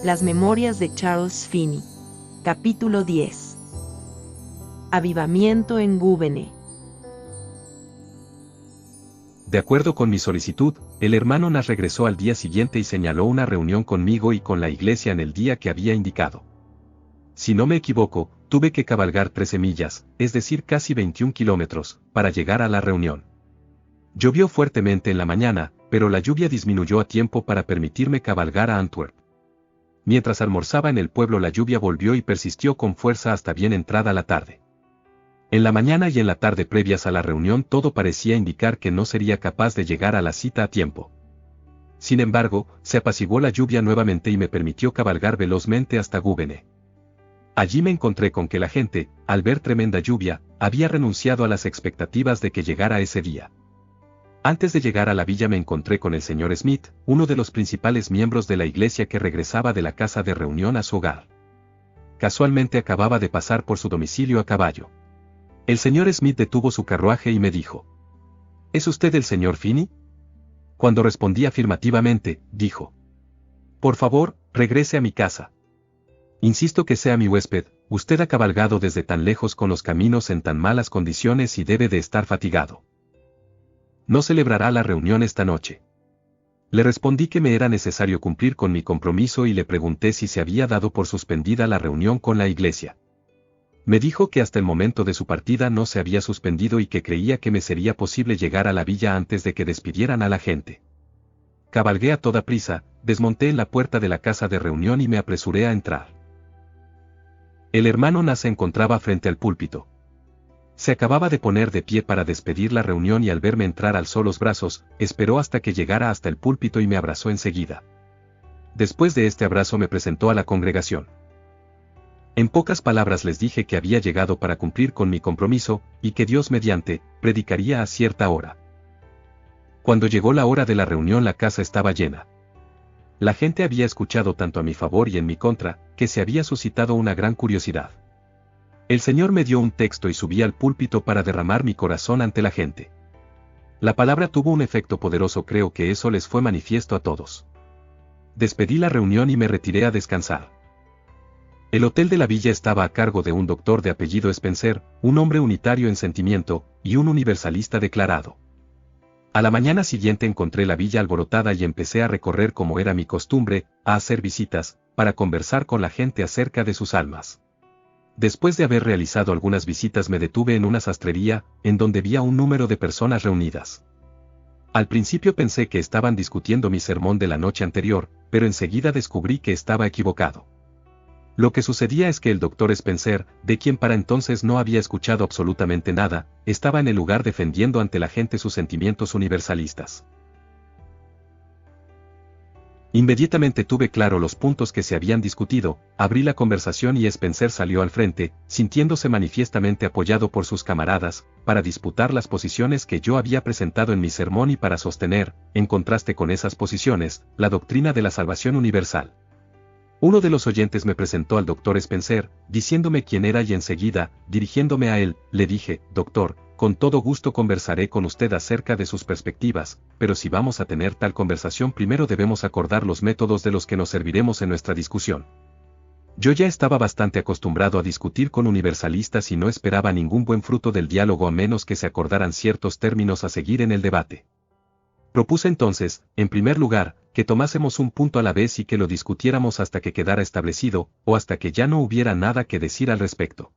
Las memorias de Charles Finney. Capítulo 10. Avivamiento en Gúbene. De acuerdo con mi solicitud, el hermano Nash regresó al día siguiente y señaló una reunión conmigo y con la iglesia en el día que había indicado. Si no me equivoco, tuve que cabalgar 13 millas, es decir casi 21 kilómetros, para llegar a la reunión. Llovió fuertemente en la mañana, pero la lluvia disminuyó a tiempo para permitirme cabalgar a Antwerp. Mientras almorzaba en el pueblo la lluvia volvió y persistió con fuerza hasta bien entrada la tarde. En la mañana y en la tarde previas a la reunión todo parecía indicar que no sería capaz de llegar a la cita a tiempo. Sin embargo, se apaciguó la lluvia nuevamente y me permitió cabalgar velozmente hasta Gúbene. Allí me encontré con que la gente, al ver tremenda lluvia, había renunciado a las expectativas de que llegara ese día. Antes de llegar a la villa me encontré con el señor Smith, uno de los principales miembros de la iglesia que regresaba de la casa de reunión a su hogar. Casualmente acababa de pasar por su domicilio a caballo. El señor Smith detuvo su carruaje y me dijo: ¿Es usted el señor Finney? Cuando respondí afirmativamente, dijo: Por favor, regrese a mi casa. Insisto que sea mi huésped, usted ha cabalgado desde tan lejos con los caminos en tan malas condiciones y debe de estar fatigado. No celebrará la reunión esta noche. Le respondí que me era necesario cumplir con mi compromiso y le pregunté si se había dado por suspendida la reunión con la iglesia. Me dijo que hasta el momento de su partida no se había suspendido y que creía que me sería posible llegar a la villa antes de que despidieran a la gente. Cabalgué a toda prisa, desmonté en la puerta de la casa de reunión y me apresuré a entrar. El hermano Nash se encontraba frente al púlpito. Se acababa de poner de pie para despedir la reunión y al verme entrar alzó los brazos, esperó hasta que llegara hasta el púlpito y me abrazó enseguida. Después de este abrazo me presentó a la congregación. En pocas palabras les dije que había llegado para cumplir con mi compromiso, y que Dios mediante, predicaría a cierta hora. Cuando llegó la hora de la reunión la casa estaba llena. La gente había escuchado tanto a mi favor y en mi contra, que se había suscitado una gran curiosidad. El Señor me dio un texto y subí al púlpito para derramar mi corazón ante la gente. La palabra tuvo un efecto poderoso, creo que eso les fue manifiesto a todos. Despedí la reunión y me retiré a descansar. El hotel de la villa estaba a cargo de un doctor de apellido Spencer, un hombre unitario en sentimiento, y un universalista declarado. A la mañana siguiente encontré la villa alborotada y empecé a recorrer como era mi costumbre, a hacer visitas, para conversar con la gente acerca de sus almas. Después de haber realizado algunas visitas me detuve en una sastrería, en donde vi a un número de personas reunidas. Al principio pensé que estaban discutiendo mi sermón de la noche anterior, pero enseguida descubrí que estaba equivocado. Lo que sucedía es que el doctor Spencer, de quien para entonces no había escuchado absolutamente nada, estaba en el lugar defendiendo ante la gente sus sentimientos universalistas. Inmediatamente tuve claro los puntos que se habían discutido, abrí la conversación y Spencer salió al frente, sintiéndose manifiestamente apoyado por sus camaradas, para disputar las posiciones que yo había presentado en mi sermón y para sostener, en contraste con esas posiciones, la doctrina de la salvación universal. Uno de los oyentes me presentó al doctor Spencer, diciéndome quién era y enseguida, dirigiéndome a él, le dije: Doctor, con todo gusto conversaré con usted acerca de sus perspectivas, pero si vamos a tener tal conversación primero debemos acordar los métodos de los que nos serviremos en nuestra discusión. Yo ya estaba bastante acostumbrado a discutir con universalistas y no esperaba ningún buen fruto del diálogo a menos que se acordaran ciertos términos a seguir en el debate. Propuse entonces, en primer lugar, que tomásemos un punto a la vez y que lo discutiéramos hasta que quedara establecido, o hasta que ya no hubiera nada que decir al respecto.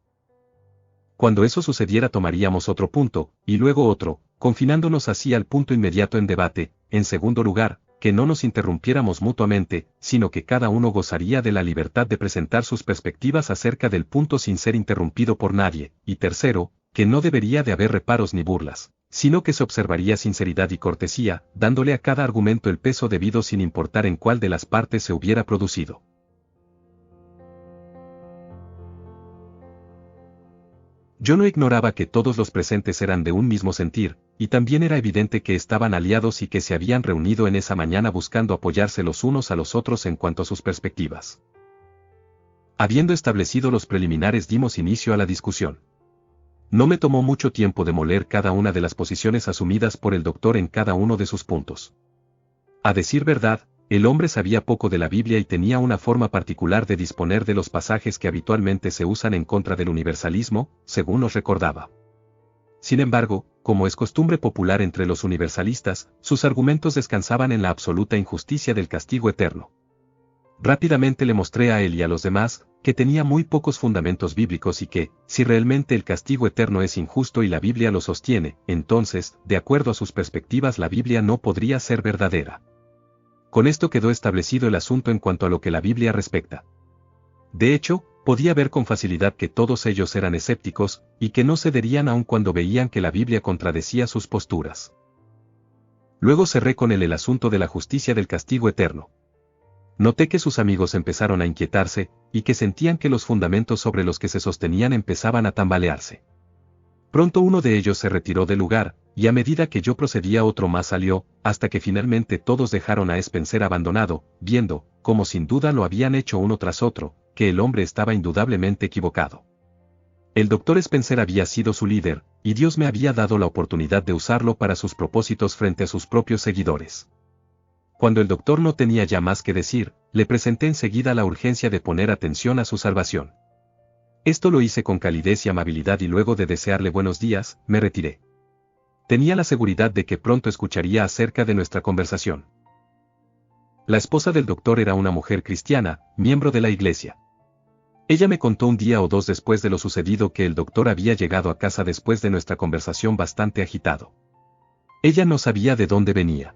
Cuando eso sucediera tomaríamos otro punto, y luego otro, confinándonos así al punto inmediato en debate. En segundo lugar, que no nos interrumpiéramos mutuamente, sino que cada uno gozaría de la libertad de presentar sus perspectivas acerca del punto sin ser interrumpido por nadie. Y tercero, que no debería de haber reparos ni burlas, sino que se observaría sinceridad y cortesía, dándole a cada argumento el peso debido sin importar en cuál de las partes se hubiera producido. Yo no ignoraba que todos los presentes eran de un mismo sentir, y también era evidente que estaban aliados y que se habían reunido en esa mañana buscando apoyarse los unos a los otros en cuanto a sus perspectivas. Habiendo establecido los preliminares dimos inicio a la discusión. No me tomó mucho tiempo demoler cada una de las posiciones asumidas por el doctor en cada uno de sus puntos. A decir verdad, El hombre sabía poco de la Biblia y tenía una forma particular de disponer de los pasajes que habitualmente se usan en contra del universalismo, según nos recordaba. Sin embargo, como es costumbre popular entre los universalistas, sus argumentos descansaban en la absoluta injusticia del castigo eterno. Rápidamente le mostré a él y a los demás, que tenía muy pocos fundamentos bíblicos y que, si realmente el castigo eterno es injusto y la Biblia lo sostiene, entonces, de acuerdo a sus perspectivas, la Biblia no podría ser verdadera. Con esto quedó establecido el asunto en cuanto a lo que la Biblia respecta. De hecho, podía ver con facilidad que todos ellos eran escépticos, y que no cederían aun cuando veían que la Biblia contradecía sus posturas. Luego cerré con él el asunto de la justicia del castigo eterno. Noté que sus amigos empezaron a inquietarse, y que sentían que los fundamentos sobre los que se sostenían empezaban a tambalearse. Pronto uno de ellos se retiró del lugar, y a medida que yo procedía otro más salió, hasta que finalmente todos dejaron a Spencer abandonado, viendo, como sin duda lo habían hecho uno tras otro, que el hombre estaba indudablemente equivocado. El doctor Spencer había sido su líder, y Dios me había dado la oportunidad de usarlo para sus propósitos frente a sus propios seguidores. Cuando el doctor no tenía ya más que decir, le presenté enseguida la urgencia de poner atención a su salvación. Esto lo hice con calidez y amabilidad y luego de desearle buenos días, me retiré. Tenía la seguridad de que pronto escucharía acerca de nuestra conversación. La esposa del doctor era una mujer cristiana, miembro de la iglesia. Ella me contó un día o dos después de lo sucedido que el doctor había llegado a casa después de nuestra conversación bastante agitado. Ella no sabía de dónde venía.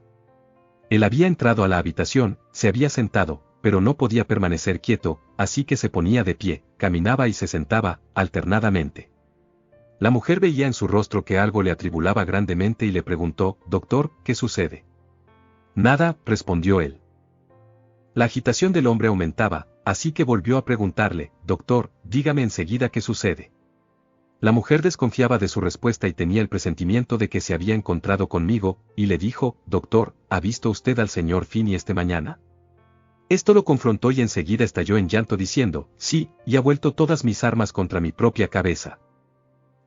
Él había entrado a la habitación, se había sentado, pero no podía permanecer quieto, así que se ponía de pie, caminaba y se sentaba, alternadamente. La mujer veía en su rostro que algo le atribulaba grandemente y le preguntó, «Doctor, ¿qué sucede?» «Nada», respondió él. La agitación del hombre aumentaba, así que volvió a preguntarle, «Doctor, dígame enseguida qué sucede». La mujer desconfiaba de su respuesta y tenía el presentimiento de que se había encontrado conmigo, y le dijo, «Doctor, ¿ha visto usted al señor Finney esta mañana?» Esto lo confrontó y enseguida estalló en llanto diciendo, «Sí, y ha vuelto todas mis armas contra mi propia cabeza».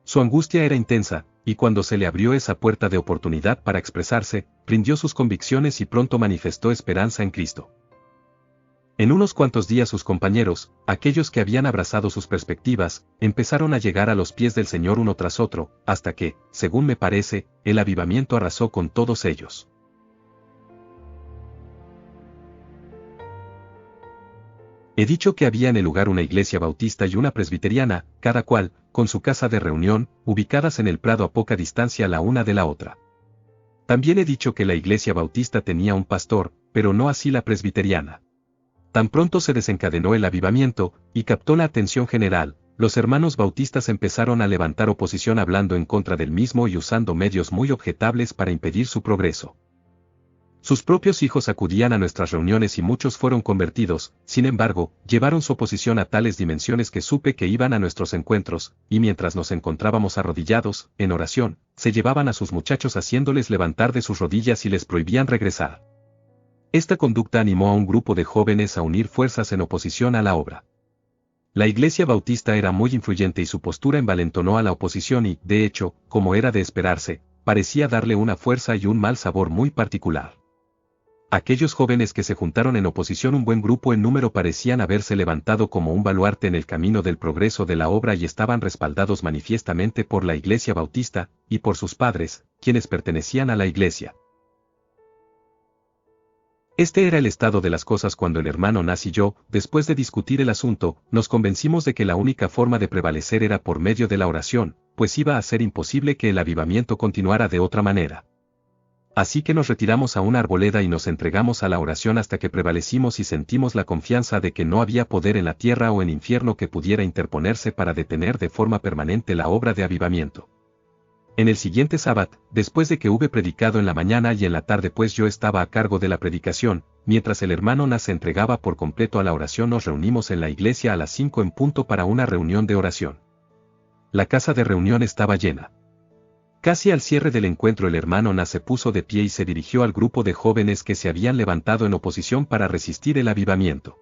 Su angustia era intensa, y cuando se le abrió esa puerta de oportunidad para expresarse, rindió sus convicciones y pronto manifestó esperanza en Cristo. En unos cuantos días sus compañeros, aquellos que habían abrazado sus perspectivas, empezaron a llegar a los pies del Señor uno tras otro, hasta que, según me parece, el avivamiento arrasó con todos ellos. He dicho que había en el lugar una iglesia bautista y una presbiteriana, cada cual, con su casa de reunión, ubicadas en el prado a poca distancia la una de la otra. También he dicho que la iglesia bautista tenía un pastor, pero no así la presbiteriana. Tan pronto se desencadenó el avivamiento, y captó la atención general, los hermanos bautistas empezaron a levantar oposición hablando en contra del mismo y usando medios muy objetables para impedir su progreso. Sus propios hijos acudían a nuestras reuniones y muchos fueron convertidos, sin embargo, llevaron su oposición a tales dimensiones que supe que iban a nuestros encuentros, y mientras nos encontrábamos arrodillados, en oración, se llevaban a sus muchachos haciéndoles levantar de sus rodillas y les prohibían regresar. Esta conducta animó a un grupo de jóvenes a unir fuerzas en oposición a la obra. La iglesia bautista era muy influyente y su postura envalentonó a la oposición y, de hecho, como era de esperarse, parecía darle una fuerza y un mal sabor muy particular. Aquellos jóvenes que se juntaron en oposición, un buen grupo en número, parecían haberse levantado como un baluarte en el camino del progreso de la obra y estaban respaldados manifiestamente por la iglesia bautista, y por sus padres, quienes pertenecían a la iglesia. Este era el estado de las cosas cuando el hermano Nas y yo, después de discutir el asunto, nos convencimos de que la única forma de prevalecer era por medio de la oración, pues iba a ser imposible que el avivamiento continuara de otra manera. Así que nos retiramos a una arboleda y nos entregamos a la oración hasta que prevalecimos y sentimos la confianza de que no había poder en la tierra o en infierno que pudiera interponerse para detener de forma permanente la obra de avivamiento. En el siguiente sábado, después de que hube predicado en la mañana y en la tarde, pues yo estaba a cargo de la predicación, mientras el hermano Nas se entregaba por completo a la oración, nos reunimos en la iglesia a las 5 en punto para una reunión de oración. La casa de reunión estaba llena. Casi al cierre del encuentro el hermano Nas se puso de pie y se dirigió al grupo de jóvenes que se habían levantado en oposición para resistir el avivamiento.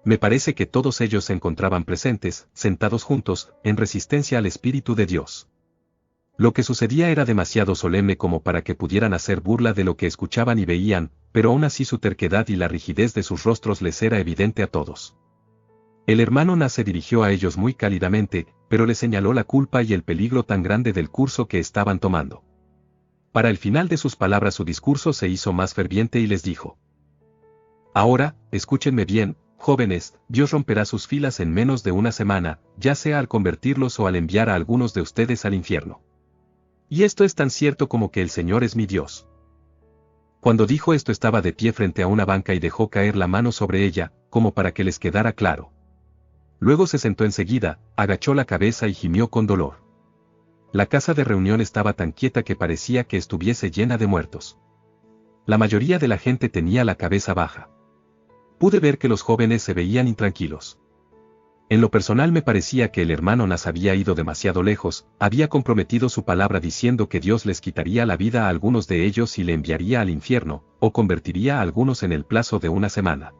Me parece que todos ellos se encontraban presentes, sentados juntos, en resistencia al Espíritu de Dios. Lo que sucedía era demasiado solemne como para que pudieran hacer burla de lo que escuchaban y veían, pero aún así su terquedad y la rigidez de sus rostros les era evidente a todos. El hermano Nas se dirigió a ellos muy cálidamente, pero le señaló la culpa y el peligro tan grande del curso que estaban tomando. Para el final de sus palabras su discurso se hizo más ferviente y les dijo: Ahora, escúchenme bien, jóvenes, Dios romperá sus filas en menos de una semana, ya sea al convertirlos o al enviar a algunos de ustedes al infierno. Y esto es tan cierto como que el Señor es mi Dios. Cuando dijo esto estaba de pie frente a una banca y dejó caer la mano sobre ella, como para que les quedara claro. Luego se sentó enseguida, agachó la cabeza y gimió con dolor. La casa de reunión estaba tan quieta que parecía que estuviese llena de muertos. La mayoría de la gente tenía la cabeza baja. Pude ver que los jóvenes se veían intranquilos. En lo personal me parecía que el hermano Nas había ido demasiado lejos, había comprometido su palabra diciendo que Dios les quitaría la vida a algunos de ellos y le enviaría al infierno, o convertiría a algunos en el plazo de una semana.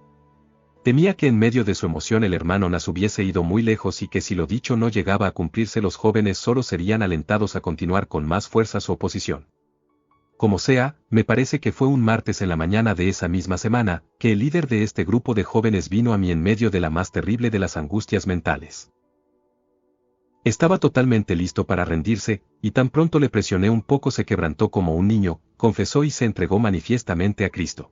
Temía que en medio de su emoción el hermano Nas hubiese ido muy lejos y que si lo dicho no llegaba a cumplirse los jóvenes solo serían alentados a continuar con más fuerza su oposición. Como sea, me parece que fue un martes en la mañana de esa misma semana, que el líder de este grupo de jóvenes vino a mí en medio de la más terrible de las angustias mentales. Estaba totalmente listo para rendirse, y tan pronto le presioné un poco se quebrantó como un niño, confesó y se entregó manifiestamente a Cristo.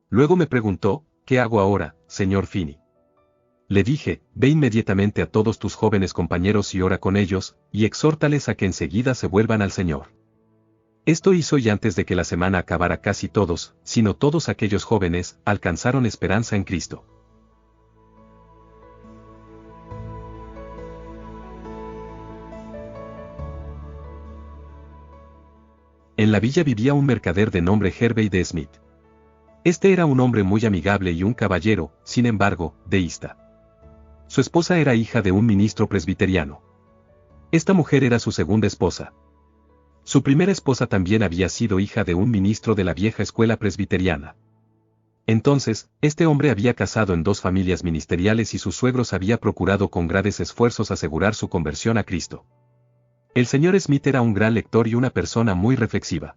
Luego me preguntó: ¿qué hago ahora, señor Finney? Le dije: ve inmediatamente a todos tus jóvenes compañeros y ora con ellos, y exhórtales a que enseguida se vuelvan al Señor. Esto hizo y antes de que la semana acabara casi todos, sino todos aquellos jóvenes, alcanzaron esperanza en Cristo. En la villa vivía un mercader de nombre Hervey de Smith. Este era un hombre muy amigable y un caballero, sin embargo, deísta. Su esposa era hija de un ministro presbiteriano. Esta mujer era su segunda esposa. Su primera esposa también había sido hija de un ministro de la vieja escuela presbiteriana. Entonces, este hombre había casado en dos familias ministeriales y sus suegros había procurado con grandes esfuerzos asegurar su conversión a Cristo. El señor Smith era un gran lector y una persona muy reflexiva.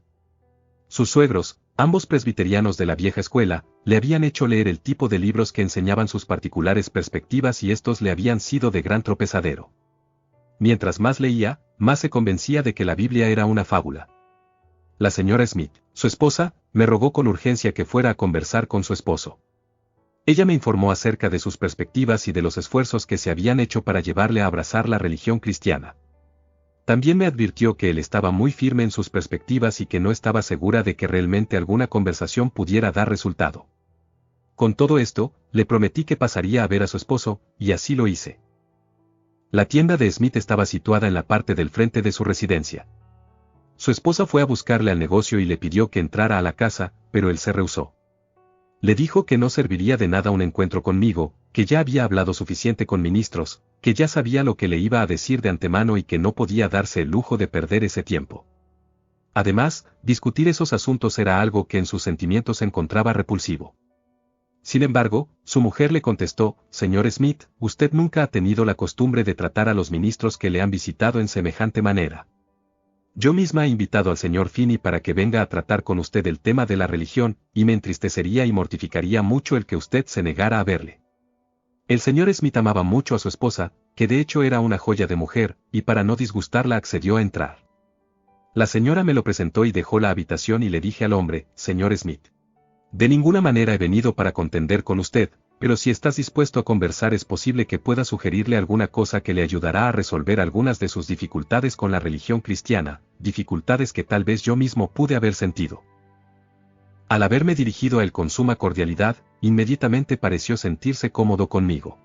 Sus suegros, ambos presbiterianos de la vieja escuela, le habían hecho leer el tipo de libros que enseñaban sus particulares perspectivas y estos le habían sido de gran tropezadero. Mientras más leía, más se convencía de que la Biblia era una fábula. La señora Smith, su esposa, me rogó con urgencia que fuera a conversar con su esposo. Ella me informó acerca de sus perspectivas y de los esfuerzos que se habían hecho para llevarle a abrazar la religión cristiana. También me advirtió que él estaba muy firme en sus perspectivas y que no estaba segura de que realmente alguna conversación pudiera dar resultado. Con todo esto, le prometí que pasaría a ver a su esposo, y así lo hice. La tienda de Smith estaba situada en la parte del frente de su residencia. Su esposa fue a buscarle al negocio y le pidió que entrara a la casa, pero él se rehusó. Le dijo que no serviría de nada un encuentro conmigo, que ya había hablado suficiente con ministros, que ya sabía lo que le iba a decir de antemano y que no podía darse el lujo de perder ese tiempo. Además, discutir esos asuntos era algo que en sus sentimientos encontraba repulsivo. Sin embargo, su mujer le contestó: señor Smith, usted nunca ha tenido la costumbre de tratar a los ministros que le han visitado en semejante manera. Yo misma he invitado al señor Finney para que venga a tratar con usted el tema de la religión, y me entristecería y mortificaría mucho el que usted se negara a verle. El señor Smith amaba mucho a su esposa, que de hecho era una joya de mujer, y para no disgustarla accedió a entrar. La señora me lo presentó y dejó la habitación y le dije al hombre: señor Smith, de ninguna manera he venido para contender con usted, pero si estás dispuesto a conversar es posible que pueda sugerirle alguna cosa que le ayudará a resolver algunas de sus dificultades con la religión cristiana, dificultades que tal vez yo mismo pude haber sentido. Al haberme dirigido a él con suma cordialidad, inmediatamente pareció sentirse cómodo conmigo.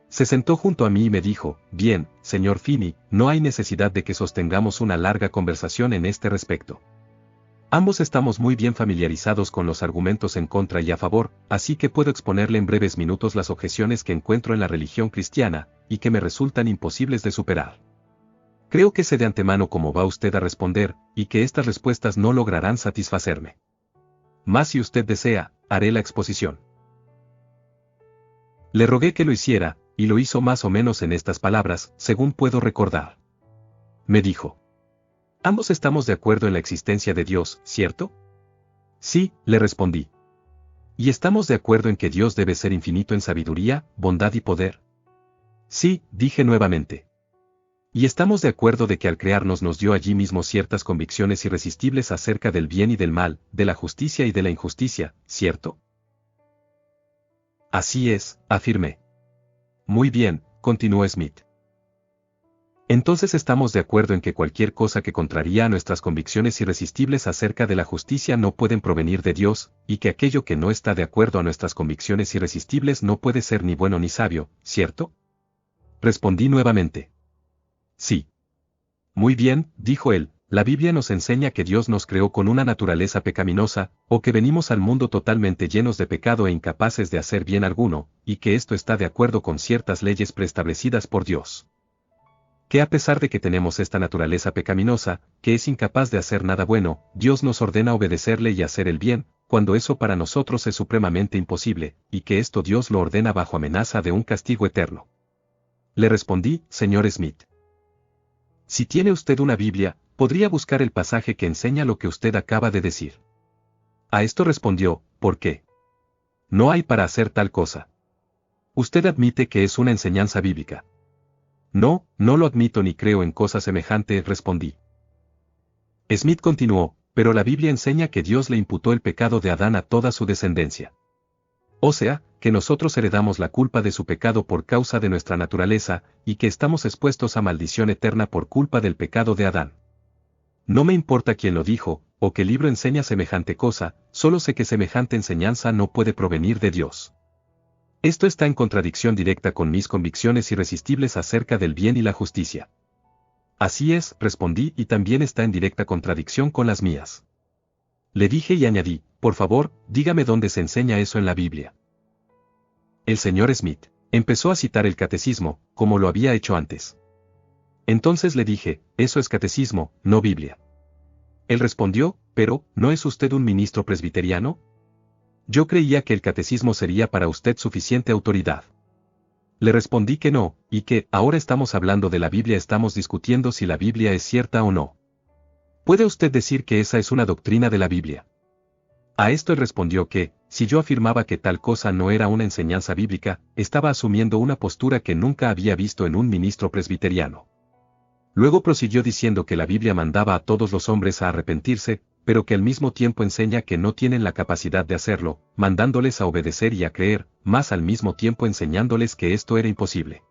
Se sentó junto a mí y me dijo: bien, señor Finney, no hay necesidad de que sostengamos una larga conversación en este respecto. Ambos estamos muy bien familiarizados con los argumentos en contra y a favor, así que puedo exponerle en breves minutos las objeciones que encuentro en la religión cristiana, y que me resultan imposibles de superar. Creo que sé de antemano cómo va usted a responder, y que estas respuestas no lograrán satisfacerme. Mas si usted desea, haré la exposición. Le rogué que lo hiciera, y lo hizo más o menos en estas palabras, según puedo recordar. Me dijo: ambos estamos de acuerdo en la existencia de Dios, ¿cierto? Sí, le respondí. ¿Y estamos de acuerdo en que Dios debe ser infinito en sabiduría, bondad y poder? Sí, dije nuevamente. Y estamos de acuerdo de que al crearnos nos dio allí mismo ciertas convicciones irresistibles acerca del bien y del mal, de la justicia y de la injusticia, ¿cierto? Así es, afirmé. Muy bien, continuó Smith. Entonces estamos de acuerdo en que cualquier cosa que contraría a nuestras convicciones irresistibles acerca de la justicia no pueden provenir de Dios, y que aquello que no está de acuerdo a nuestras convicciones irresistibles no puede ser ni bueno ni sabio, ¿cierto? Respondí nuevamente. Sí. Muy bien, dijo él, la Biblia nos enseña que Dios nos creó con una naturaleza pecaminosa, o que venimos al mundo totalmente llenos de pecado e incapaces de hacer bien alguno, y que esto está de acuerdo con ciertas leyes preestablecidas por Dios. Que a pesar de que tenemos esta naturaleza pecaminosa, que es incapaz de hacer nada bueno, Dios nos ordena obedecerle y hacer el bien, cuando eso para nosotros es supremamente imposible, y que esto Dios lo ordena bajo amenaza de un castigo eterno. Le respondí, señor Smith. Si tiene usted una Biblia, podría buscar el pasaje que enseña lo que usted acaba de decir. A esto respondió, ¿por qué? No hay para hacer tal cosa. Usted admite que es una enseñanza bíblica. No, no lo admito ni creo en cosa semejante, respondí. Smith continuó, pero la Biblia enseña que Dios le imputó el pecado de Adán a toda su descendencia. O sea, que nosotros heredamos la culpa de su pecado por causa de nuestra naturaleza, y que estamos expuestos a maldición eterna por culpa del pecado de Adán. No me importa quién lo dijo, o qué libro enseña semejante cosa, solo sé que semejante enseñanza no puede provenir de Dios. Esto está en contradicción directa con mis convicciones irresistibles acerca del bien y la justicia. Así es, respondí, y también está en directa contradicción con las mías. Le dije y añadí, por favor, dígame dónde se enseña eso en la Biblia. El señor Smith empezó a citar el catecismo, como lo había hecho antes. Entonces le dije, eso es catecismo, no Biblia. Él respondió, pero, ¿no es usted un ministro presbiteriano? Yo creía que el catecismo sería para usted suficiente autoridad. Le respondí que no, y que, ahora estamos hablando de la Biblia, estamos discutiendo si la Biblia es cierta o no. ¿Puede usted decir que esa es una doctrina de la Biblia? A esto él respondió que, si yo afirmaba que tal cosa no era una enseñanza bíblica, estaba asumiendo una postura que nunca había visto en un ministro presbiteriano. Luego prosiguió diciendo que la Biblia mandaba a todos los hombres a arrepentirse, pero que al mismo tiempo enseña que no tienen la capacidad de hacerlo, mandándoles a obedecer y a creer, más al mismo tiempo enseñándoles que esto era imposible.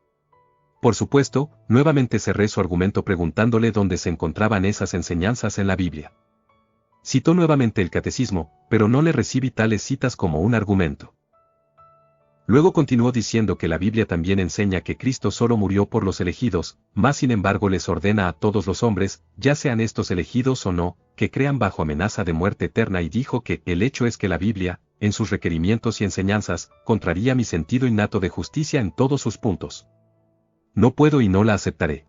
Por supuesto, nuevamente cerré su argumento preguntándole dónde se encontraban esas enseñanzas en la Biblia. Citó nuevamente el catecismo, pero no le recibí tales citas como un argumento. Luego continuó diciendo que la Biblia también enseña que Cristo solo murió por los elegidos, mas sin embargo les ordena a todos los hombres, ya sean estos elegidos o no, que crean bajo amenaza de muerte eterna, y dijo que el hecho es que la Biblia, en sus requerimientos y enseñanzas, contraría mi sentido innato de justicia en todos sus puntos. No puedo y no la aceptaré.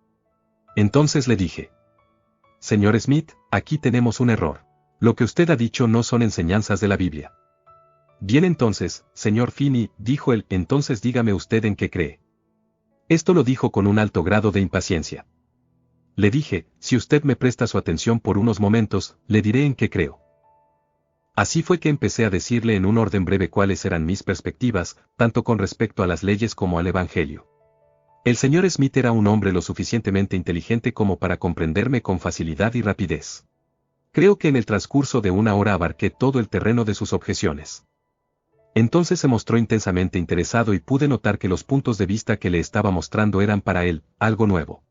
Entonces le dije: Señor Smith, aquí tenemos un error. Lo que usted ha dicho no son enseñanzas de la Biblia. Bien entonces, señor Finney, dijo él, entonces dígame usted en qué cree. Esto lo dijo con un alto grado de impaciencia. Le dije, si usted me presta su atención por unos momentos, le diré en qué creo. Así fue que empecé a decirle en un orden breve cuáles eran mis perspectivas, tanto con respecto a las leyes como al Evangelio. El señor Smith era un hombre lo suficientemente inteligente como para comprenderme con facilidad y rapidez. Creo que en el transcurso de una hora abarqué todo el terreno de sus objeciones. Entonces se mostró intensamente interesado y pude notar que los puntos de vista que le estaba mostrando eran para él algo nuevo.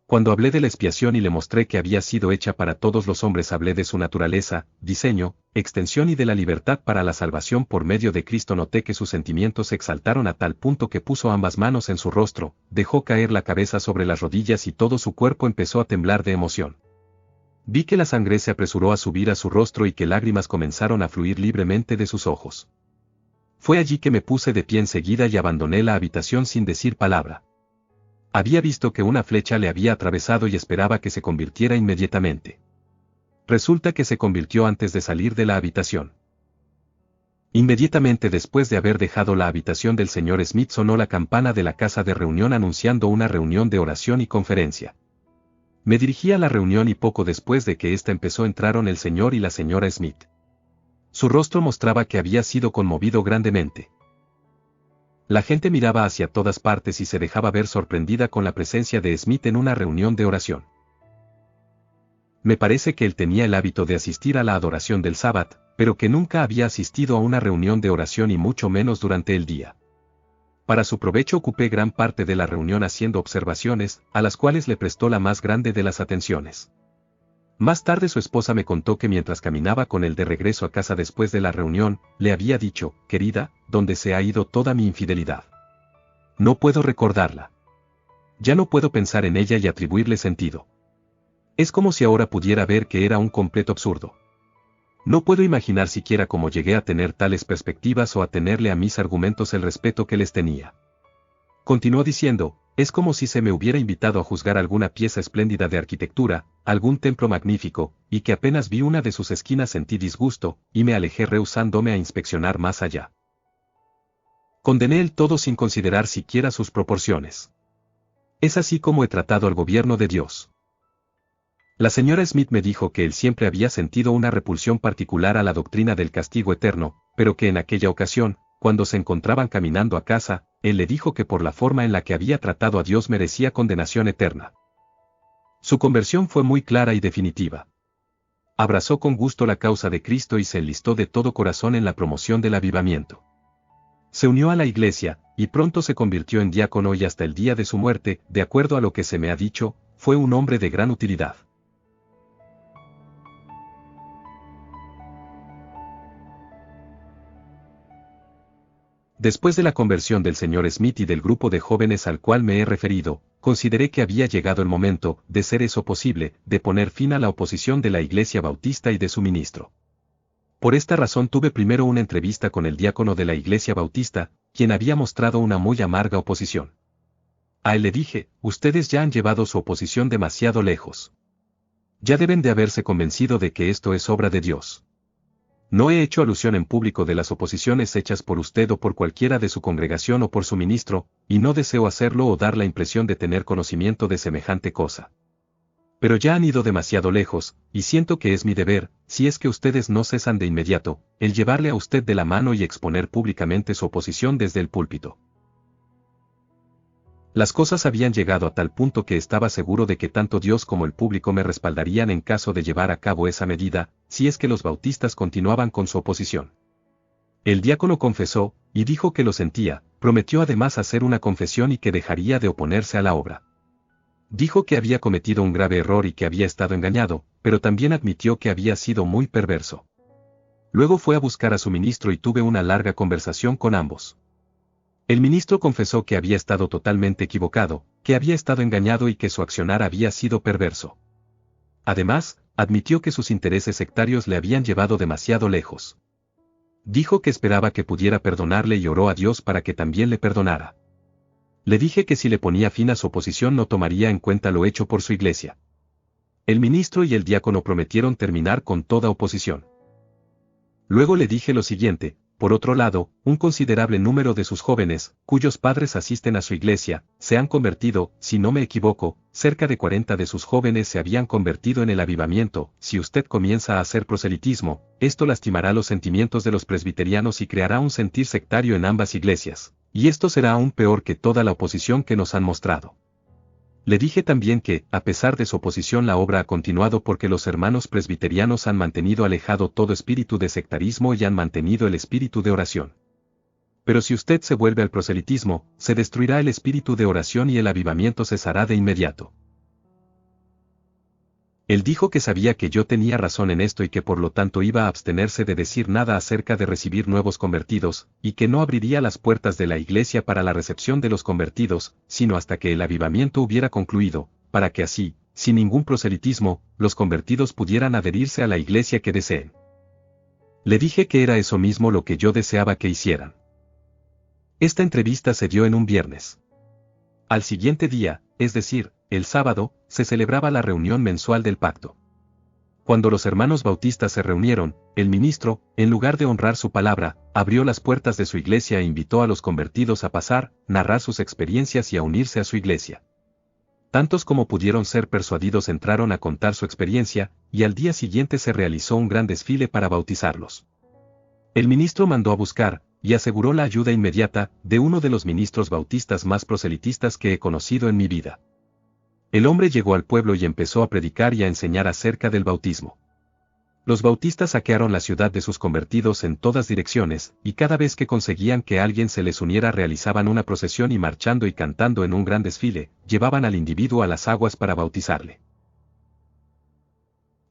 Cuando hablé de la expiación y le mostré que había sido hecha para todos los hombres, hablé de su naturaleza, diseño, extensión y de la libertad para la salvación por medio de Cristo. Noté que sus sentimientos se exaltaron a tal punto que puso ambas manos en su rostro, dejó caer la cabeza sobre las rodillas y todo su cuerpo empezó a temblar de emoción. Vi que la sangre se apresuró a subir a su rostro y que lágrimas comenzaron a fluir libremente de sus ojos. Fue allí que me puse de pie enseguida y abandoné la habitación sin decir palabra. Había visto que una flecha le había atravesado y esperaba que se convirtiera inmediatamente. Resulta que se convirtió antes de salir de la habitación. Inmediatamente después de haber dejado la habitación del señor Smith sonó la campana de la casa de reunión anunciando una reunión de oración y conferencia. Me dirigí a la reunión y poco después de que ésta empezó entraron el señor y la señora Smith. Su rostro mostraba que había sido conmovido grandemente. La gente miraba hacia todas partes y se dejaba ver sorprendida con la presencia de Smith en una reunión de oración. Me parece que él tenía el hábito de asistir a la adoración del sábado, pero que nunca había asistido a una reunión de oración y mucho menos durante el día. Para su provecho ocupé gran parte de la reunión haciendo observaciones, a las cuales le prestó la más grande de las atenciones. Más tarde su esposa me contó que mientras caminaba con él de regreso a casa después de la reunión, le había dicho, querida, ¿dónde se ha ido toda mi infidelidad? No puedo recordarla. Ya no puedo pensar en ella y atribuirle sentido. Es como si ahora pudiera ver que era un completo absurdo. No puedo imaginar siquiera cómo llegué a tener tales perspectivas o a tenerle a mis argumentos el respeto que les tenía. Continuó diciendo, es como si se me hubiera invitado a juzgar alguna pieza espléndida de arquitectura, algún templo magnífico, y que apenas vi una de sus esquinas sentí disgusto, y me alejé rehusándome a inspeccionar más allá. Condené el todo sin considerar siquiera sus proporciones. Es así como he tratado al gobierno de Dios. La señora Smith me dijo que él siempre había sentido una repulsión particular a la doctrina del castigo eterno, pero que en aquella ocasión, cuando se encontraban caminando a casa, él le dijo que por la forma en la que había tratado a Dios merecía condenación eterna. Su conversión fue muy clara y definitiva. Abrazó con gusto la causa de Cristo y se enlistó de todo corazón en la promoción del avivamiento. Se unió a la iglesia, y pronto se convirtió en diácono y hasta el día de su muerte, de acuerdo a lo que se me ha dicho, fue un hombre de gran utilidad. Después de la conversión del señor Smith y del grupo de jóvenes al cual me he referido, consideré que había llegado el momento, de ser eso posible, de poner fin a la oposición de la Iglesia Bautista y de su ministro. Por esta razón tuve primero una entrevista con el diácono de la Iglesia Bautista, quien había mostrado una muy amarga oposición. A él le dije, ustedes ya han llevado su oposición demasiado lejos. Ya deben de haberse convencido de que esto es obra de Dios. No he hecho alusión en público de las oposiciones hechas por usted o por cualquiera de su congregación o por su ministro, y no deseo hacerlo o dar la impresión de tener conocimiento de semejante cosa. Pero ya han ido demasiado lejos, y siento que es mi deber, si es que ustedes no cesan de inmediato, el llevarle a usted de la mano y exponer públicamente su oposición desde el púlpito. Las cosas habían llegado a tal punto que estaba seguro de que tanto Dios como el público me respaldarían en caso de llevar a cabo esa medida, si es que los bautistas continuaban con su oposición. El diácono confesó, y dijo que lo sentía, prometió además hacer una confesión y que dejaría de oponerse a la obra. Dijo que había cometido un grave error y que había estado engañado, pero también admitió que había sido muy perverso. Luego fue a buscar a su ministro y tuve una larga conversación con ambos. El ministro confesó que había estado totalmente equivocado, que había estado engañado y que su accionar había sido perverso. Además, admitió que sus intereses sectarios le habían llevado demasiado lejos. Dijo que esperaba que pudiera perdonarle y oró a Dios para que también le perdonara. Le dije que si le ponía fin a su oposición no tomaría en cuenta lo hecho por su iglesia. El ministro y el diácono prometieron terminar con toda oposición. Luego le dije lo siguiente. Por otro lado, un considerable número de sus jóvenes, cuyos padres asisten a su iglesia, se han convertido, si no me equivoco, cerca de 40 de sus jóvenes se habían convertido en el avivamiento. Si usted comienza a hacer proselitismo, esto lastimará los sentimientos de los presbiterianos y creará un sentir sectario en ambas iglesias, y esto será aún peor que toda la oposición que nos han mostrado. Le dije también que, a pesar de su oposición, la obra ha continuado porque los hermanos presbiterianos han mantenido alejado todo espíritu de sectarismo y han mantenido el espíritu de oración. Pero si usted se vuelve al proselitismo, se destruirá el espíritu de oración y el avivamiento cesará de inmediato. Él dijo que sabía que yo tenía razón en esto y que por lo tanto iba a abstenerse de decir nada acerca de recibir nuevos convertidos, y que no abriría las puertas de la iglesia para la recepción de los convertidos, sino hasta que el avivamiento hubiera concluido, para que así, sin ningún proselitismo, los convertidos pudieran adherirse a la iglesia que deseen. Le dije que era eso mismo lo que yo deseaba que hicieran. Esta entrevista se dio en un viernes. Al siguiente día, es decir, el sábado, se celebraba la reunión mensual del pacto. Cuando los hermanos bautistas se reunieron, el ministro, en lugar de honrar su palabra, abrió las puertas de su iglesia e invitó a los convertidos a pasar, narrar sus experiencias y a unirse a su iglesia. Tantos como pudieron ser persuadidos entraron a contar su experiencia, y al día siguiente se realizó un gran desfile para bautizarlos. El ministro mandó a buscar, y aseguró la ayuda inmediata, de uno de los ministros bautistas más proselitistas que he conocido en mi vida. El hombre llegó al pueblo y empezó a predicar y a enseñar acerca del bautismo. Los bautistas saquearon la ciudad de sus convertidos en todas direcciones, y cada vez que conseguían que alguien se les uniera realizaban una procesión y marchando y cantando en un gran desfile, llevaban al individuo a las aguas para bautizarle.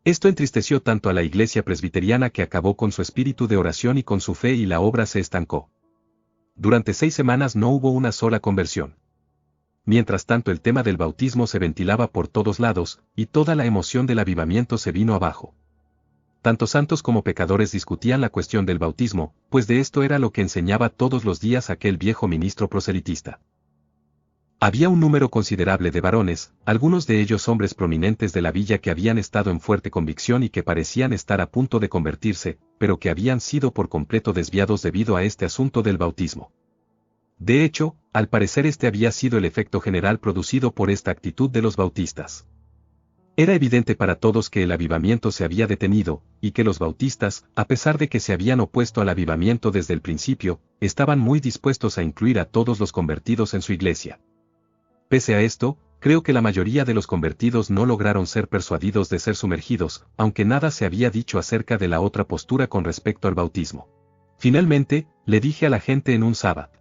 Esto entristeció tanto a la iglesia presbiteriana que acabó con su espíritu de oración y con su fe y la obra se estancó. Durante 6 semanas no hubo una sola conversión. Mientras tanto el tema del bautismo se ventilaba por todos lados, y toda la emoción del avivamiento se vino abajo. Tanto santos como pecadores discutían la cuestión del bautismo, pues de esto era lo que enseñaba todos los días aquel viejo ministro proselitista. Había un número considerable de varones, algunos de ellos hombres prominentes de la villa que habían estado en fuerte convicción y que parecían estar a punto de convertirse, pero que habían sido por completo desviados debido a este asunto del bautismo. De hecho, al parecer este había sido el efecto general producido por esta actitud de los bautistas. Era evidente para todos que el avivamiento se había detenido, y que los bautistas, a pesar de que se habían opuesto al avivamiento desde el principio, estaban muy dispuestos a incluir a todos los convertidos en su iglesia. Pese a esto, creo que la mayoría de los convertidos no lograron ser persuadidos de ser sumergidos, aunque nada se había dicho acerca de la otra postura con respecto al bautismo. Finalmente, le dije a la gente en un sábado: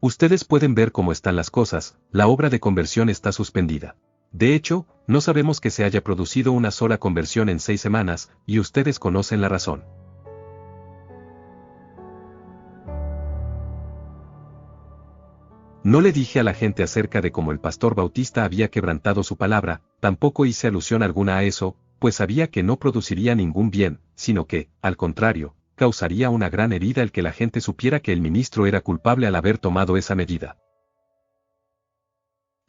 ustedes pueden ver cómo están las cosas, la obra de conversión está suspendida. De hecho, no sabemos que se haya producido una sola conversión en 6 semanas, y ustedes conocen la razón. No le dije a la gente acerca de cómo el pastor bautista había quebrantado su palabra, tampoco hice alusión alguna a eso, pues sabía que no produciría ningún bien, sino que, al contrario, causaría una gran herida el que la gente supiera que el ministro era culpable al haber tomado esa medida.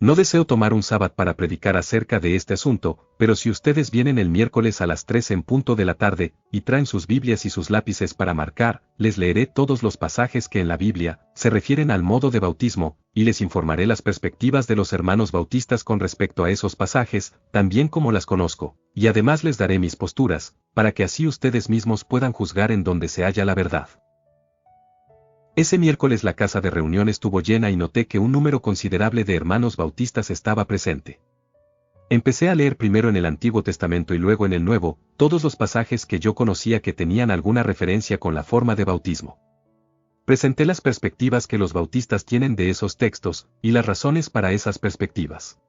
No deseo tomar un sábado para predicar acerca de este asunto, pero si ustedes vienen el miércoles a las 3 en punto de la tarde, y traen sus Biblias y sus lápices para marcar, les leeré todos los pasajes que en la Biblia se refieren al modo de bautismo, y les informaré las perspectivas de los hermanos bautistas con respecto a esos pasajes, también como las conozco, y además les daré mis posturas, para que así ustedes mismos puedan juzgar en donde se halla la verdad. Ese miércoles la casa de reunión estuvo llena y noté que un número considerable de hermanos bautistas estaba presente. Empecé a leer primero en el Antiguo Testamento y luego en el Nuevo, todos los pasajes que yo conocía que tenían alguna referencia con la forma de bautismo. Presenté las perspectivas que los bautistas tienen de esos textos, y las razones para esas perspectivas.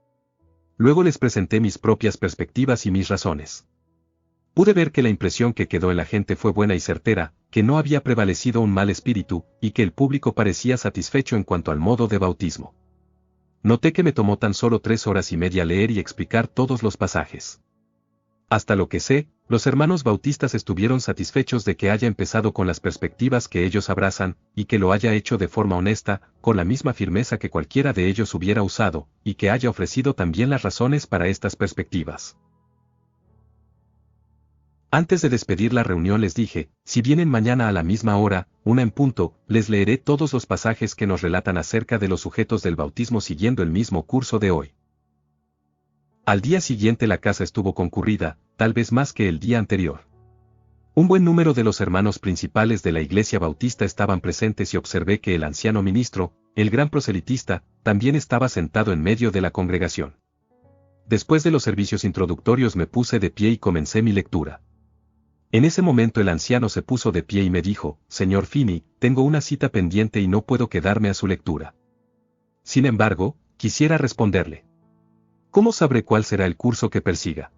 Luego les presenté mis propias perspectivas y mis razones. Pude ver que la impresión que quedó en la gente fue buena y certera, que no había prevalecido un mal espíritu, y que el público parecía satisfecho en cuanto al modo de bautismo. Noté que me tomó tan solo 3 horas y media leer y explicar todos los pasajes. Hasta lo que sé, los hermanos bautistas estuvieron satisfechos de que haya empezado con las perspectivas que ellos abrazan, y que lo haya hecho de forma honesta, con la misma firmeza que cualquiera de ellos hubiera usado, y que haya ofrecido también las razones para estas perspectivas. Antes de despedir la reunión les dije, si vienen mañana a la misma hora, 1 en punto, les leeré todos los pasajes que nos relatan acerca de los sujetos del bautismo siguiendo el mismo curso de hoy. Al día siguiente la casa estuvo concurrida, tal vez más que el día anterior. Un buen número de los hermanos principales de la iglesia bautista estaban presentes y observé que el anciano ministro, el gran proselitista, también estaba sentado en medio de la congregación. Después de los servicios introductorios me puse de pie y comencé mi lectura. En ese momento el anciano se puso de pie y me dijo, «Señor Finney, tengo una cita pendiente y no puedo quedarme a su lectura». Sin embargo, quisiera responderle. ¿Cómo sabré cuál será el curso que persiga?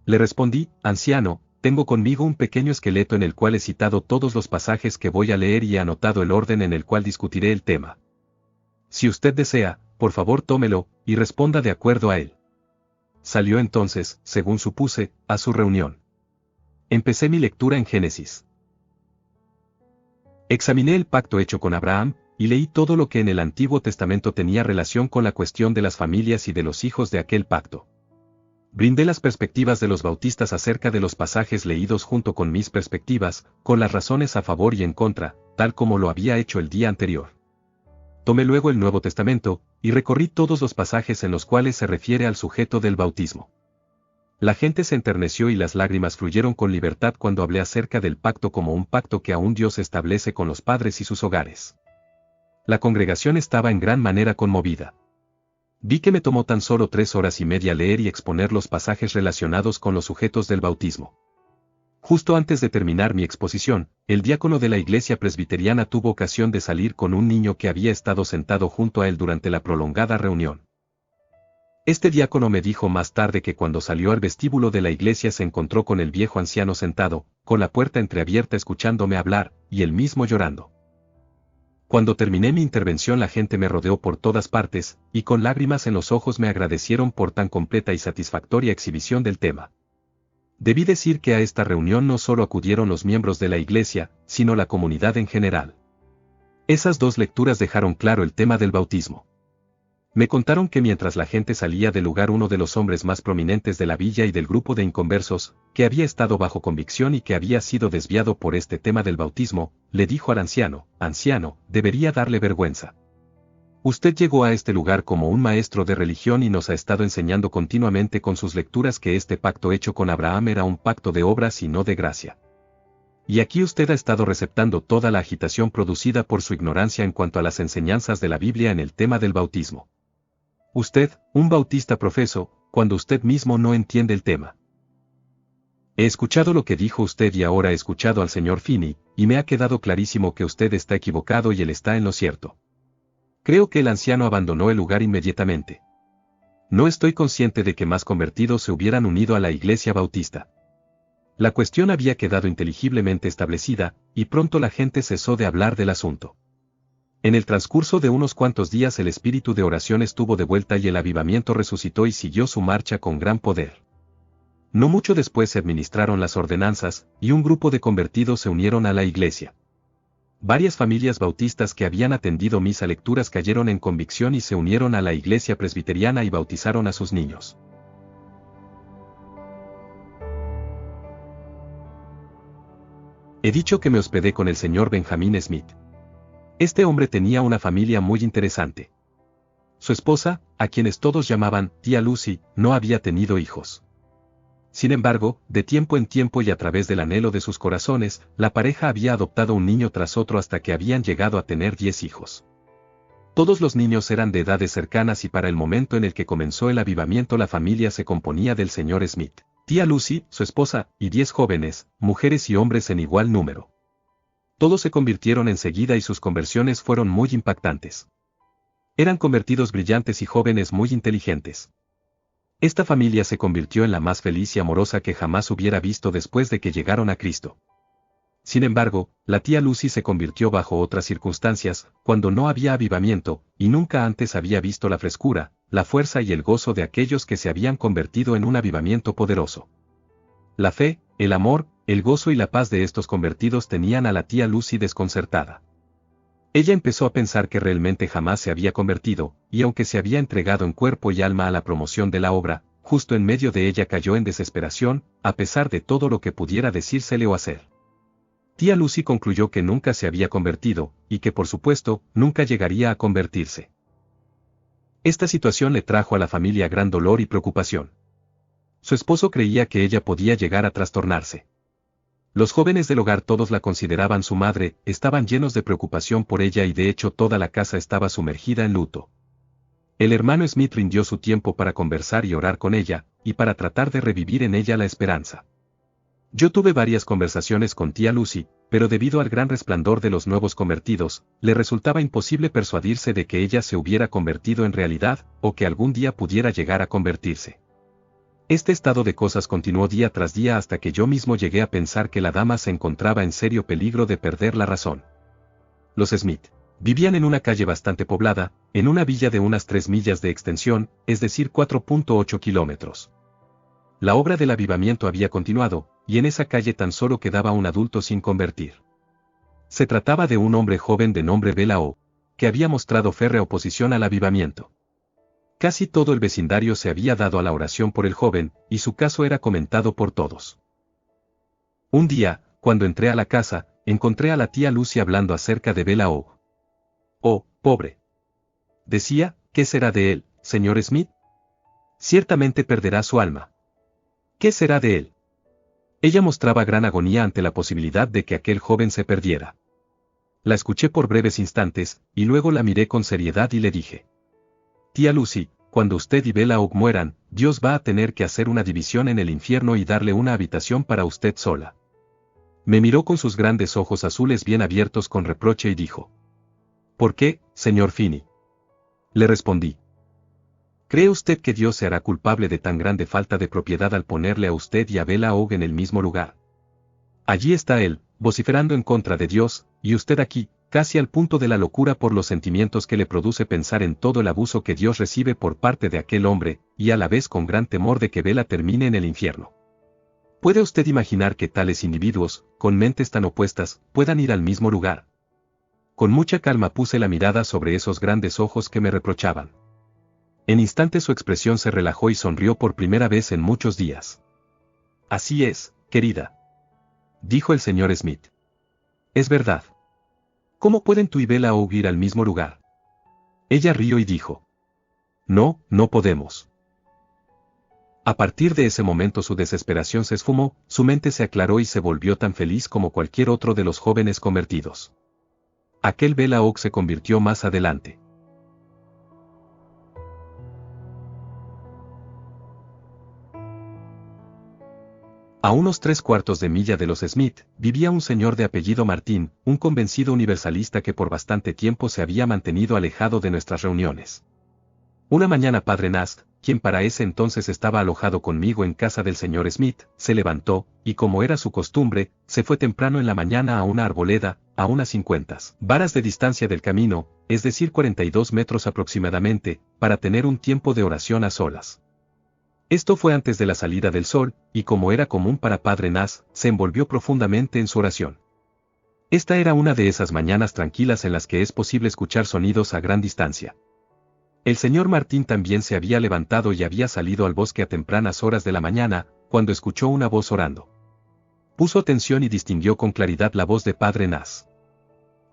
Le respondí, «Anciano, tengo conmigo un pequeño esqueleto en el cual he citado todos los pasajes que voy a leer y he anotado el orden en el cual discutiré el tema. Si usted desea, por favor tómelo, y responda de acuerdo a él». Salió entonces, según supuse, a su reunión. Empecé mi lectura en Génesis. Examiné el pacto hecho con Abraham, y leí todo lo que en el Antiguo Testamento tenía relación con la cuestión de las familias y de los hijos de aquel pacto. Brindé las perspectivas de los bautistas acerca de los pasajes leídos junto con mis perspectivas, con las razones a favor y en contra, tal como lo había hecho el día anterior. Tomé luego el Nuevo Testamento, y recorrí todos los pasajes en los cuales se refiere al sujeto del bautismo. La gente se enterneció y las lágrimas fluyeron con libertad cuando hablé acerca del pacto como un pacto que aún Dios establece con los padres y sus hogares. La congregación estaba en gran manera conmovida. Vi que me tomó tan solo 3 horas y media leer y exponer los pasajes relacionados con los sujetos del bautismo. Justo antes de terminar mi exposición, el diácono de la iglesia presbiteriana tuvo ocasión de salir con un niño que había estado sentado junto a él durante la prolongada reunión. Este diácono me dijo más tarde que cuando salió al vestíbulo de la iglesia se encontró con el viejo anciano sentado, con la puerta entreabierta escuchándome hablar, y él mismo llorando. Cuando terminé mi intervención la gente me rodeó por todas partes, y con lágrimas en los ojos me agradecieron por tan completa y satisfactoria exhibición del tema. Debí decir que a esta reunión no solo acudieron los miembros de la iglesia, sino la comunidad en general. Esas 2 lecturas dejaron claro el tema del bautismo. Me contaron que mientras la gente salía del lugar uno de los hombres más prominentes de la villa y del grupo de inconversos, que había estado bajo convicción y que había sido desviado por este tema del bautismo, le dijo al anciano: «Anciano, debería darle vergüenza. Usted llegó a este lugar como un maestro de religión y nos ha estado enseñando continuamente con sus lecturas que este pacto hecho con Abraham era un pacto de obras y no de gracia. Y aquí usted ha estado receptando toda la agitación producida por su ignorancia en cuanto a las enseñanzas de la Biblia en el tema del bautismo. Usted, un bautista profeso, cuando usted mismo no entiende el tema. He escuchado lo que dijo usted y ahora he escuchado al señor Finney, y me ha quedado clarísimo que usted está equivocado y él está en lo cierto». Creo que el anciano abandonó el lugar inmediatamente. No estoy consciente de que más convertidos se hubieran unido a la iglesia bautista. La cuestión había quedado inteligiblemente establecida, y pronto la gente cesó de hablar del asunto. En el transcurso de unos cuantos días el espíritu de oración estuvo de vuelta y el avivamiento resucitó y siguió su marcha con gran poder. No mucho después se administraron las ordenanzas, y un grupo de convertidos se unieron a la iglesia. Varias familias bautistas que habían atendido mis lecturas cayeron en convicción y se unieron a la iglesia presbiteriana y bautizaron a sus niños. He dicho que me hospedé con el señor Benjamin Smith. Este hombre tenía una familia muy interesante. Su esposa, a quienes todos llamaban tía Lucy, no había tenido hijos. Sin embargo, de tiempo en tiempo y a través del anhelo de sus corazones, la pareja había adoptado un niño tras otro hasta que habían llegado a tener 10 hijos. Todos los niños eran de edades cercanas y para el momento en el que comenzó el avivamiento la familia se componía del señor Smith, tía Lucy, su esposa, y 10 jóvenes, mujeres y hombres en igual número. Todos se convirtieron enseguida y sus conversiones fueron muy impactantes. Eran convertidos brillantes y jóvenes muy inteligentes. Esta familia se convirtió en la más feliz y amorosa que jamás hubiera visto después de que llegaron a Cristo. Sin embargo, la tía Lucy se convirtió bajo otras circunstancias, cuando no había avivamiento, y nunca antes había visto la frescura, la fuerza y el gozo de aquellos que se habían convertido en un avivamiento poderoso. La fe, el amor, el gozo y la paz de estos convertidos tenían a la tía Lucy desconcertada. Ella empezó a pensar que realmente jamás se había convertido, y aunque se había entregado en cuerpo y alma a la promoción de la obra, justo en medio de ella cayó en desesperación, a pesar de todo lo que pudiera decírsele o hacer. Tía Lucy concluyó que nunca se había convertido, y que por supuesto, nunca llegaría a convertirse. Esta situación le trajo a la familia gran dolor y preocupación. Su esposo creía que ella podía llegar a trastornarse. Los jóvenes del hogar todos la consideraban su madre, estaban llenos de preocupación por ella y de hecho toda la casa estaba sumergida en luto. El hermano Smith rindió su tiempo para conversar y orar con ella, y para tratar de revivir en ella la esperanza. Yo tuve varias conversaciones con tía Lucy, pero debido al gran resplandor de los nuevos convertidos, le resultaba imposible persuadirse de que ella se hubiera convertido en realidad, o que algún día pudiera llegar a convertirse. Este estado de cosas continuó día tras día hasta que yo mismo llegué a pensar que la dama se encontraba en serio peligro de perder la razón. Los Smith vivían en una calle bastante poblada, en una villa de unas 3 millas de extensión, es decir 4.8 kilómetros. La obra del avivamiento había continuado, y en esa calle tan solo quedaba un adulto sin convertir. Se trataba de un hombre joven de nombre Bela O, que había mostrado férrea oposición al avivamiento. Casi todo el vecindario se había dado a la oración por el joven, y su caso era comentado por todos. Un día, cuando entré a la casa, encontré a la tía Lucy hablando acerca de Bela O. «Oh, pobre», decía, «¿qué será de él, señor Smith? Ciertamente perderá su alma». ¿Qué será de él? Ella mostraba gran agonía ante la posibilidad de que aquel joven se perdiera. La escuché por breves instantes, y luego la miré con seriedad y le dije: Tía Lucy, cuando usted y Bella Hogg mueran, Dios va a tener que hacer una división en el infierno y darle una habitación para usted sola. Me miró con sus grandes ojos azules bien abiertos con reproche y dijo: ¿Por qué, señor Finney? Le respondí: ¿Cree usted que Dios se hará culpable de tan grande falta de propiedad al ponerle a usted y a Bella Hogg en el mismo lugar? Allí está él, vociferando en contra de Dios, y usted aquí, casi al punto de la locura por los sentimientos que le produce pensar en todo el abuso que Dios recibe por parte de aquel hombre, y a la vez con gran temor de que Bella termine en el infierno. ¿Puede usted imaginar que tales individuos, con mentes tan opuestas, puedan ir al mismo lugar? Con mucha calma puse la mirada sobre esos grandes ojos que me reprochaban. En instante su expresión se relajó y sonrió por primera vez en muchos días. Así es, querida, dijo el señor Smith. Es verdad. ¿Cómo pueden tú y Bella Hogg ir al mismo lugar? Ella rió y dijo: No, no podemos. A partir de ese momento su desesperación se esfumó, su mente se aclaró y se volvió tan feliz como cualquier otro de los jóvenes convertidos. Aquel Bella Hogg se convirtió más adelante. A unos 3/4 de milla de los Smith, vivía un señor de apellido Martín, un convencido universalista que por bastante tiempo se había mantenido alejado de nuestras reuniones. Una mañana padre Nast, quien para ese entonces estaba alojado conmigo en casa del señor Smith, se levantó, y como era su costumbre, se fue temprano en la mañana a una arboleda, a unas 50 varas de distancia del camino, es decir 42 metros aproximadamente, para tener un tiempo de oración a solas. Esto fue antes de la salida del sol, y como era común para padre Nas, se envolvió profundamente en su oración. Esta era una de esas mañanas tranquilas en las que es posible escuchar sonidos a gran distancia. El señor Martín también se había levantado y había salido al bosque a tempranas horas de la mañana, cuando escuchó una voz orando. Puso atención y distinguió con claridad la voz de padre Nas.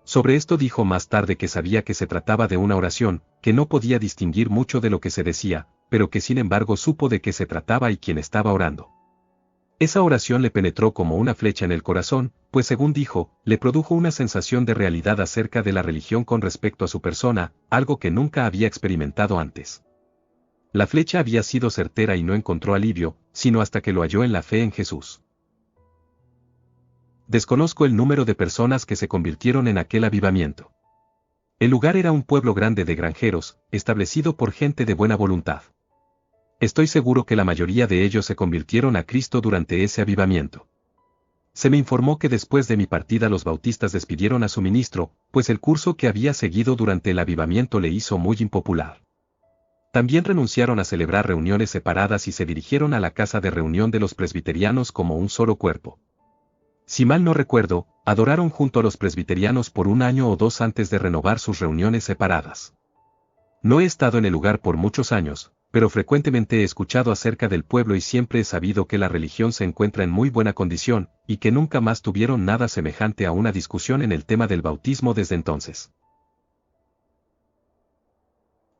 Sobre esto dijo más tarde que sabía que se trataba de una oración, que no podía distinguir mucho de lo que se decía, pero que sin embargo supo de qué se trataba y quién estaba orando. Esa oración le penetró como una flecha en el corazón, pues según dijo, le produjo una sensación de realidad acerca de la religión con respecto a su persona, algo que nunca había experimentado antes. La flecha había sido certera y no encontró alivio, sino hasta que lo halló en la fe en Jesús. Desconozco el número de personas que se convirtieron en aquel avivamiento. El lugar era un pueblo grande de granjeros, establecido por gente de buena voluntad. Estoy seguro que la mayoría de ellos se convirtieron a Cristo durante ese avivamiento. Se me informó que después de mi partida los bautistas despidieron a su ministro, pues el curso que había seguido durante el avivamiento le hizo muy impopular. También renunciaron a celebrar reuniones separadas y se dirigieron a la casa de reunión de los presbiterianos como un solo cuerpo. Si mal no recuerdo, adoraron junto a los presbiterianos por 1 año o 2 antes de renovar sus reuniones separadas. No he estado en el lugar por muchos años, pero frecuentemente he escuchado acerca del pueblo y siempre he sabido que la religión se encuentra en muy buena condición, y que nunca más tuvieron nada semejante a una discusión en el tema del bautismo desde entonces.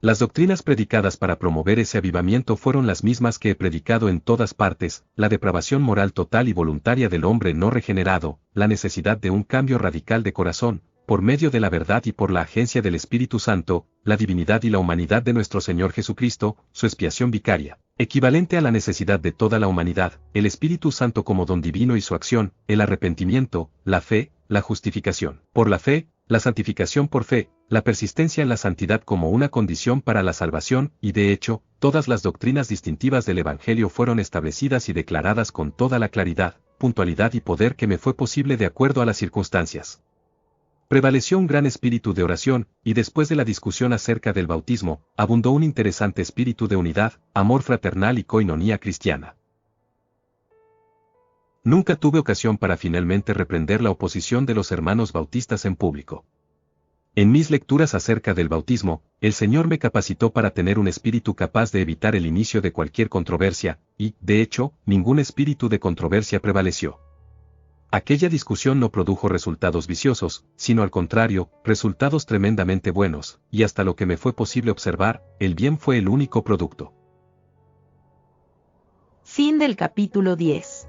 Las doctrinas predicadas para promover ese avivamiento fueron las mismas que he predicado en todas partes: la depravación moral total y voluntaria del hombre no regenerado, la necesidad de un cambio radical de corazón, por medio de la verdad y por la agencia del Espíritu Santo, la divinidad y la humanidad de nuestro Señor Jesucristo, su expiación vicaria, equivalente a la necesidad de toda la humanidad, el Espíritu Santo como don divino y su acción, el arrepentimiento, la fe, la justificación por la fe, la santificación por fe, la persistencia en la santidad como una condición para la salvación, y de hecho, todas las doctrinas distintivas del Evangelio fueron establecidas y declaradas con toda la claridad, puntualidad y poder que me fue posible de acuerdo a las circunstancias. Prevaleció un gran espíritu de oración, y después de la discusión acerca del bautismo, abundó un interesante espíritu de unidad, amor fraternal y coinonía cristiana. Nunca tuve ocasión para finalmente reprender la oposición de los hermanos bautistas en público. En mis lecturas acerca del bautismo, el Señor me capacitó para tener un espíritu capaz de evitar el inicio de cualquier controversia, y, de hecho, ningún espíritu de controversia prevaleció. Aquella discusión no produjo resultados viciosos, sino al contrario, resultados tremendamente buenos, y hasta lo que me fue posible observar, el bien fue el único producto. Fin del capítulo 10.